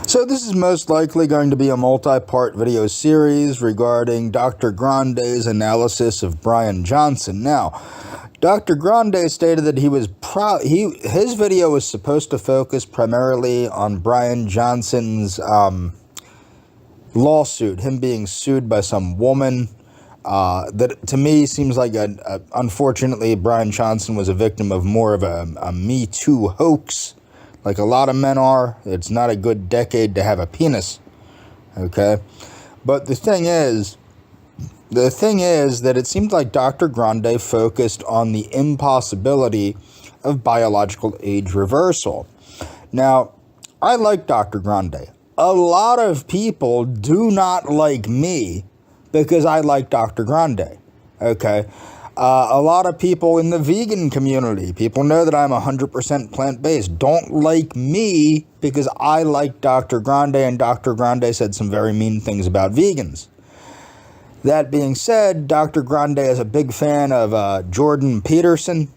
So this is most likely going to be a multi-part video series regarding Dr. Grande's analysis of Bryan Johnson. Now, Dr. Grande stated that his video was supposed to focus primarily on Bryan Johnson's lawsuit, him being sued by some woman. That to me seems like unfortunately Bryan Johnson was a victim of more of a Me Too hoax. Like a lot of men are. It's not a good decade to have a penis. Okay? But the thing is that it seemed like Dr. Grande focused on the impossibility of biological age reversal. Now, I like Dr. Grande. A lot of people do not like me because I like Dr. Grande. Okay? A lot of people in the vegan community, people know that I'm 100% plant-based, don't like me because I like Dr. Grande, and Dr. Grande said some very mean things about vegans. That being said, Dr. Grande is a big fan of Jordan Peterson,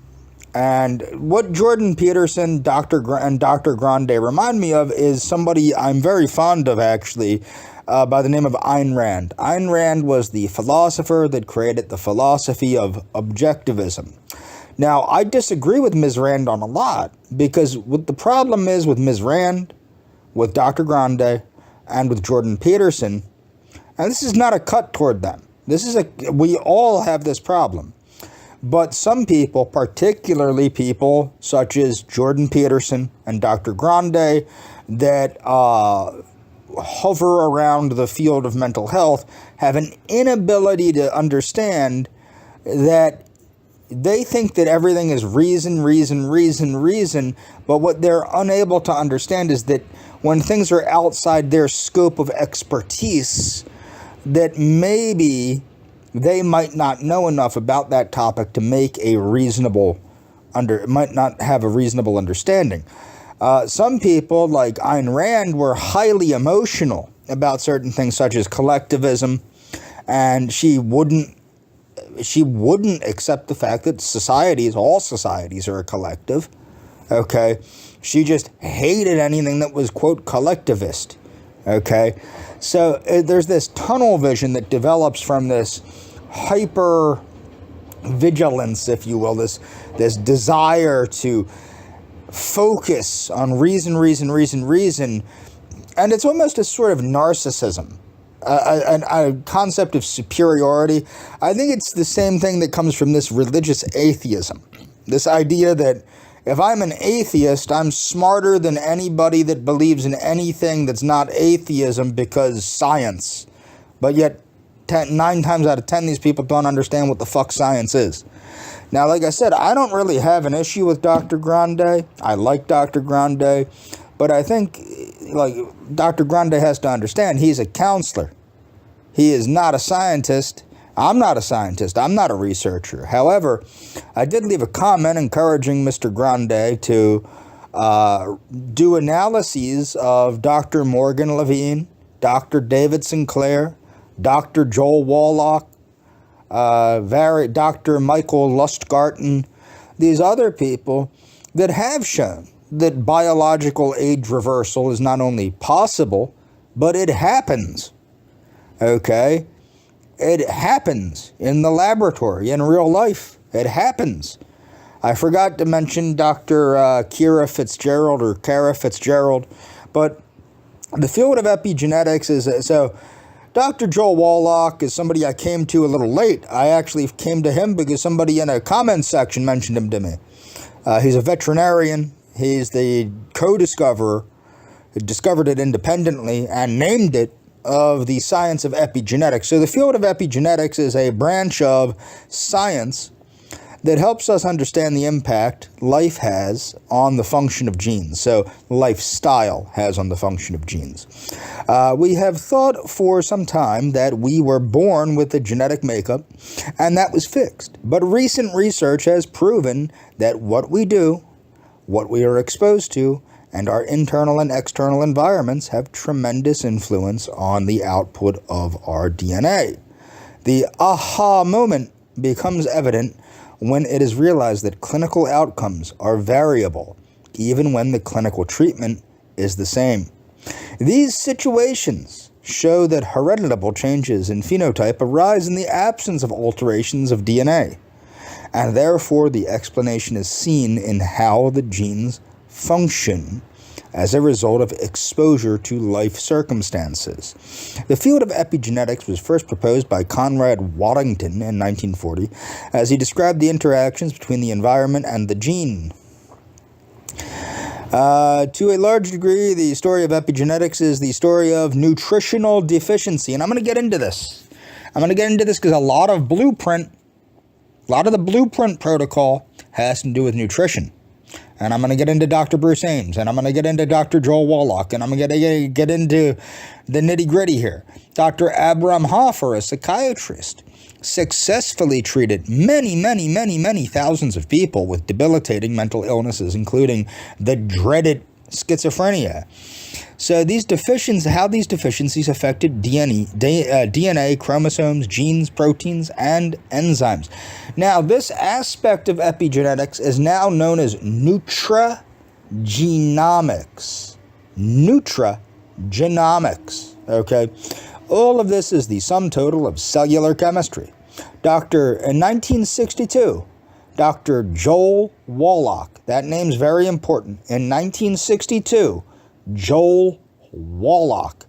and what Jordan Peterson and Dr. Grande remind me of is somebody I'm very fond of, actually, by the name of Ayn Rand. Ayn Rand was the philosopher that created the philosophy of objectivism. Now, I disagree with Ms. Rand on a lot, because what the problem is with Ms. Rand, with Dr. Grande, and with Jordan Peterson, and this is not a cut toward them. We all have this problem. But some people, particularly people such as Jordan Peterson and Dr. Grande, that hover around the field of mental health, have an inability to understand that they think that everything is reason, but what they're unable to understand is that when things are outside their scope of expertise, that maybe they might not know enough about that topic to make might not have a reasonable understanding. Some people, like Ayn Rand, were highly emotional about certain things such as collectivism, and she wouldn't accept the fact that all societies are a collective. Okay? She just hated anything that was, quote, collectivist. Okay? So there's this tunnel vision that develops from this hyper vigilance, if you will, this desire to focus on reason, and it's almost a sort of narcissism, a concept of superiority. I think it's the same thing that comes from this religious atheism, this idea that if I'm an atheist, I'm smarter than anybody that believes in anything that's not atheism because science. But yet, 9 times out of 10, these people don't understand what the fuck science is. Now, like I said, I don't really have an issue with Dr. Grande. I like Dr. Grande. But I think, like, Dr. Grande has to understand he's a counselor. He is not a scientist. I'm not a scientist. I'm not a researcher. However, I did leave a comment encouraging Mr. Grande to do analyses of Dr. Morgan Levine, Dr. David Sinclair, Dr. Joel Wallach, Dr. Michael Lustgarten, these other people that have shown that biological age reversal is not only possible, but it happens. Okay? It happens in the laboratory, in real life. It happens. I forgot to mention Dr. Kara Fitzgerald, but the field of epigenetics is, so Dr. Joel Wallach is somebody I came to a little late. I actually came to him because somebody in a comment section mentioned him to me. He's a veterinarian. He's the co-discoverer, who discovered it independently and named it, of the science of epigenetics. So the field of epigenetics is a branch of science that helps us understand the impact life has on the function of genes. So lifestyle has on the function of genes. We have thought for some time that we were born with a genetic makeup and that was fixed. But recent research has proven that what we do, what we are exposed to, and our internal and external environments have tremendous influence on the output of our DNA. The aha moment becomes evident when it is realized that clinical outcomes are variable, even when the clinical treatment is the same. These situations show that hereditable changes in phenotype arise in the absence of alterations of DNA, and therefore the explanation is seen in how the genes function as a result of exposure to life circumstances. The field of epigenetics was first proposed by Conrad Waddington in 1940, as he described the interactions between the environment and the gene. To a large degree, the story of epigenetics is the story of nutritional deficiency, and I'm going to get into this. Because a lot of the blueprint protocol has to do with nutrition. And I'm going to get into Dr. Bruce Ames, and I'm going to get into Dr. Joel Wallach, and I'm going to get into the nitty-gritty here. Dr. Abraham Hoffer, a psychiatrist, successfully treated many thousands of people with debilitating mental illnesses, including the dreaded schizophrenia. So how these deficiencies affected DNA, chromosomes, genes, proteins, and enzymes. Now, this aspect of epigenetics is now known as nutrigenomics. Nutrigenomics, okay? All of this is the sum total of cellular chemistry. In 1962, Dr. Joel Wallach, that name's very important. In 1962, Joel Wallach,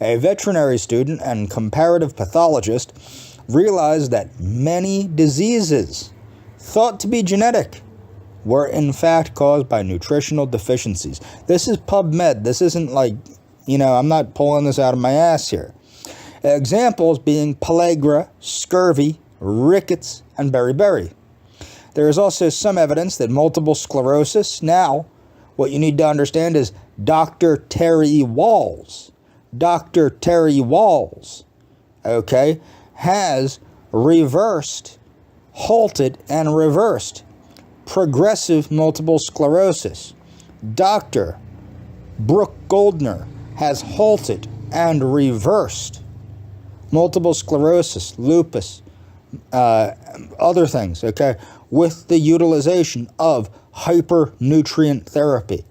a veterinary student and comparative pathologist, realized that many diseases thought to be genetic were in fact caused by nutritional deficiencies. This is PubMed. This isn't like, I'm not pulling this out of my ass here. Examples being pellagra, scurvy, rickets, and beriberi. There is also some evidence that multiple sclerosis. Now, what you need to understand is Dr. Terry Walls, okay, has halted and reversed progressive multiple sclerosis. Dr. Brooke Goldner has halted and reversed multiple sclerosis, lupus, other things, okay, with the utilization of hypernutrient therapy.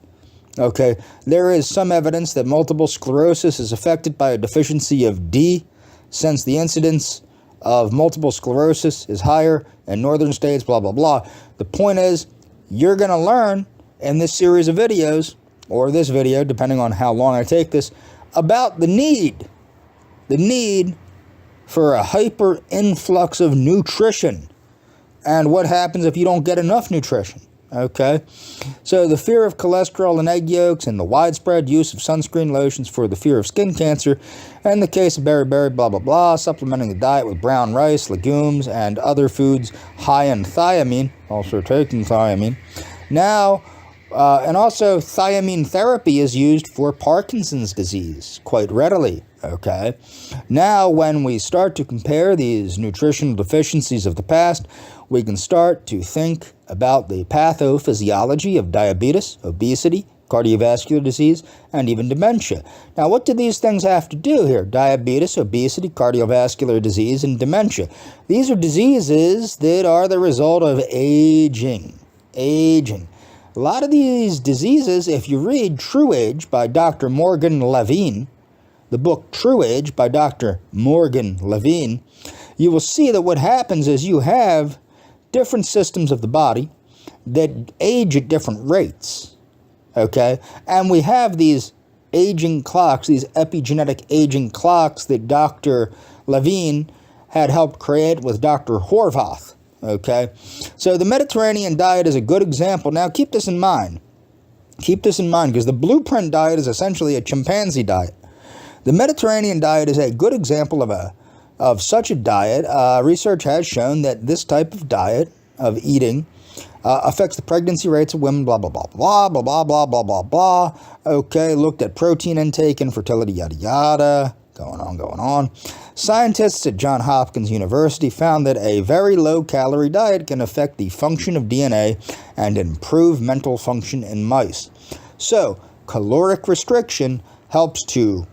Okay, there is some evidence that multiple sclerosis is affected by a deficiency of D, since the incidence of multiple sclerosis is higher in northern states, blah, blah, blah. The point is, you're going to learn in this series of videos, or this video, depending on how long I take this, about the need for a hyper influx of nutrition and what happens if you don't get enough nutrition. Okay, so the fear of cholesterol in egg yolks and the widespread use of sunscreen lotions for the fear of skin cancer, and the case of beriberi, blah, blah, blah, supplementing the diet with brown rice, legumes, and other foods high in thiamine, also taking thiamine. Now, and also thiamine therapy is used for Parkinson's disease quite readily. Okay, now when we start to compare these nutritional deficiencies of the past, we can start to think about the pathophysiology of diabetes, obesity, cardiovascular disease, and even dementia. Now, what do these things have to do here? Diabetes, obesity, cardiovascular disease, and dementia. These are diseases that are the result of aging. A lot of these diseases, if you read True Age by Dr. Morgan Levine, the book True Age by Dr. Morgan Levine, you will see that what happens is you have different systems of the body that age at different rates, okay? And we have these aging clocks, these epigenetic aging clocks that Dr. Levine had helped create with Dr. Horvath, okay? So the Mediterranean diet is a good example. Now, keep this in mind. Because the blueprint diet is essentially a chimpanzee diet. The Mediterranean diet is a good example of such a diet. Research has shown that this type of diet, of eating, affects the pregnancy rates of women, blah, blah, blah, blah, blah, blah, blah, blah, blah, blah. Okay, looked at protein intake, infertility, yada, yada, going on. Scientists at Johns Hopkins University found that a very low-calorie diet can affect the function of DNA and improve mental function in mice. So, caloric restriction helps to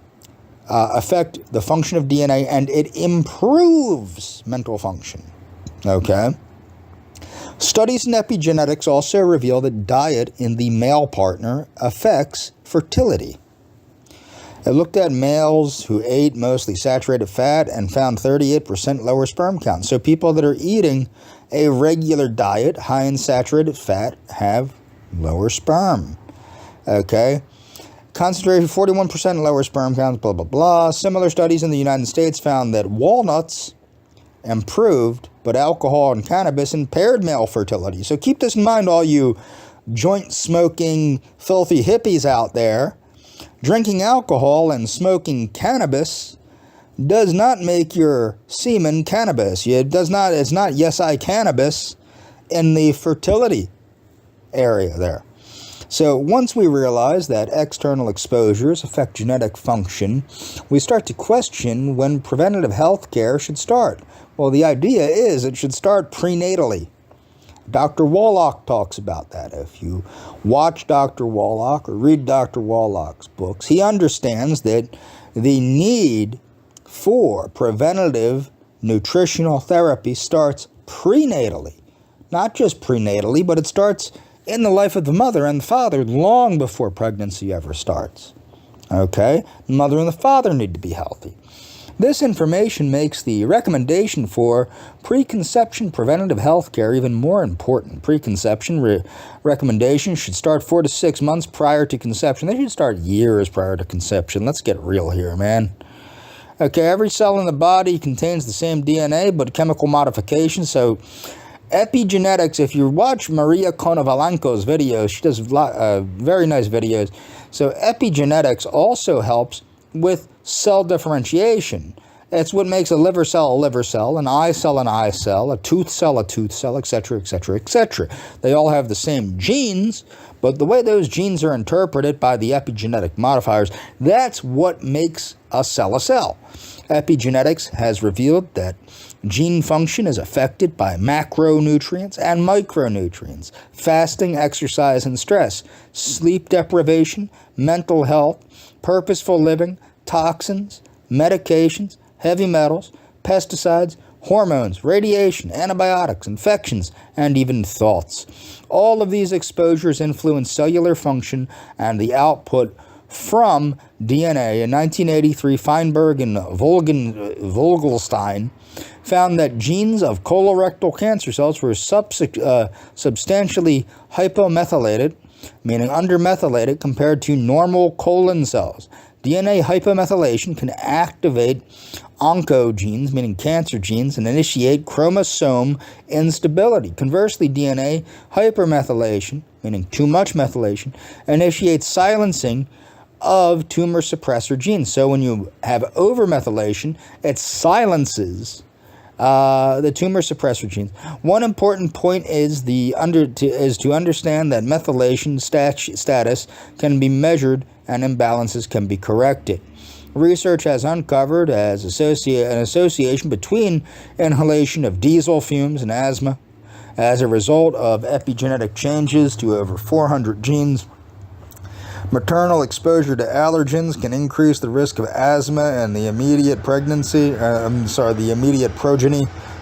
affect the function of DNA, and it improves mental function. Okay? Studies in epigenetics also reveal that diet in the male partner affects fertility. It looked at males who ate mostly saturated fat and found 38% lower sperm count. So people that are eating a regular diet high in saturated fat have lower sperm. Okay? Concentration 41% lower sperm counts, blah, blah, blah. Similar studies in the United States found that walnuts improved, but alcohol and cannabis impaired male fertility. So keep this in mind, all you joint-smoking, filthy hippies out there. Drinking alcohol and smoking cannabis does not make your semen cannabis. It's not yes, I cannabis in the fertility area there. So once we realize that external exposures affect genetic function, we start to question when preventative health care should start. Well, the idea is it should start prenatally. Dr. Wallach talks about that. If you watch Dr. Wallach or read Dr. Wallach's books, he understands that the need for preventative nutritional therapy starts prenatally. Not just prenatally, but it starts in the life of the mother and the father long before pregnancy ever starts. Okay? The mother and the father need to be healthy. This information makes the recommendation for preconception preventative health care even more important. Preconception recommendations should start 4 to 6 months prior to conception. They should start years prior to conception. Let's get real here, man. Okay, every cell in the body contains the same DNA, but chemical modification. So epigenetics, if you watch Maria Konovalenko's videos, she does very nice videos. So epigenetics also helps with cell differentiation. It's what makes a liver cell, an eye cell, a tooth cell, etc., etc., etc. They all have the same genes, but the way those genes are interpreted by the epigenetic modifiers, that's what makes a cell a cell. Epigenetics has revealed that gene function is affected by macronutrients and micronutrients, fasting, exercise, and stress, sleep deprivation, mental health, purposeful living, toxins, medications, heavy metals, pesticides, hormones, radiation, antibiotics, infections, and even thoughts. All of these exposures influence cellular function and the output from DNA. In 1983, Feinberg and Vogelstein found that genes of colorectal cancer cells were substantially hypomethylated, meaning undermethylated, compared to normal colon cells. DNA hypomethylation can activate oncogenes, meaning cancer genes, and initiate chromosome instability. Conversely, DNA hypermethylation, meaning too much methylation, initiates silencing of tumor suppressor genes. So when you have overmethylation, it silences the tumor suppressor genes. One important point is to understand that methylation status can be measured and imbalances can be corrected. Research has uncovered an association between inhalation of diesel fumes and asthma. As a result of epigenetic changes to over 400 genes, maternal exposure to allergens can increase the risk of asthma and the immediate progeny,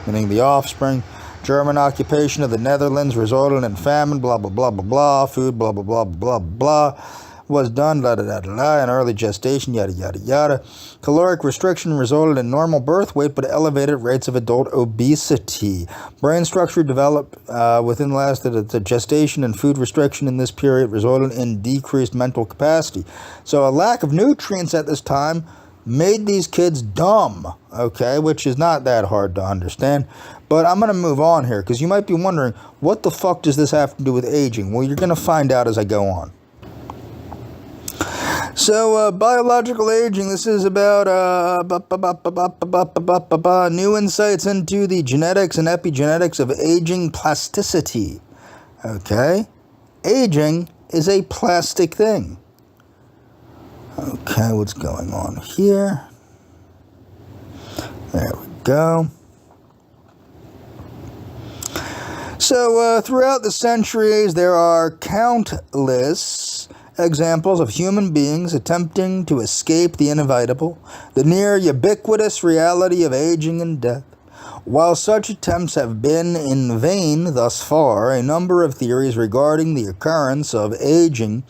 meaning the offspring. German occupation of the Netherlands resulted in famine, blah, blah, blah, blah, blah, food, blah, blah, blah, blah, blah, was done, la, da, da, da, da, in early gestation, yada, yada, yada. Caloric restriction resulted in normal birth weight, but elevated rates of adult obesity. Brain structure developed within the gestation, and food restriction in this period resulted in decreased mental capacity. So a lack of nutrients at this time made these kids dumb, okay, which is not that hard to understand. But I'm going to move on here, because you might be wondering, what the fuck does this have to do with aging? Well, you're going to find out as I go on. So, biological aging, this is about new insights into the genetics and epigenetics of aging plasticity. Okay? Aging is a plastic thing. Okay, what's going on here? There we go. So, throughout the centuries, there are countless examples of human beings attempting to escape the inevitable, the near ubiquitous reality of aging and death. While such attempts have been in vain thus far, a number of theories regarding the occurrence of aging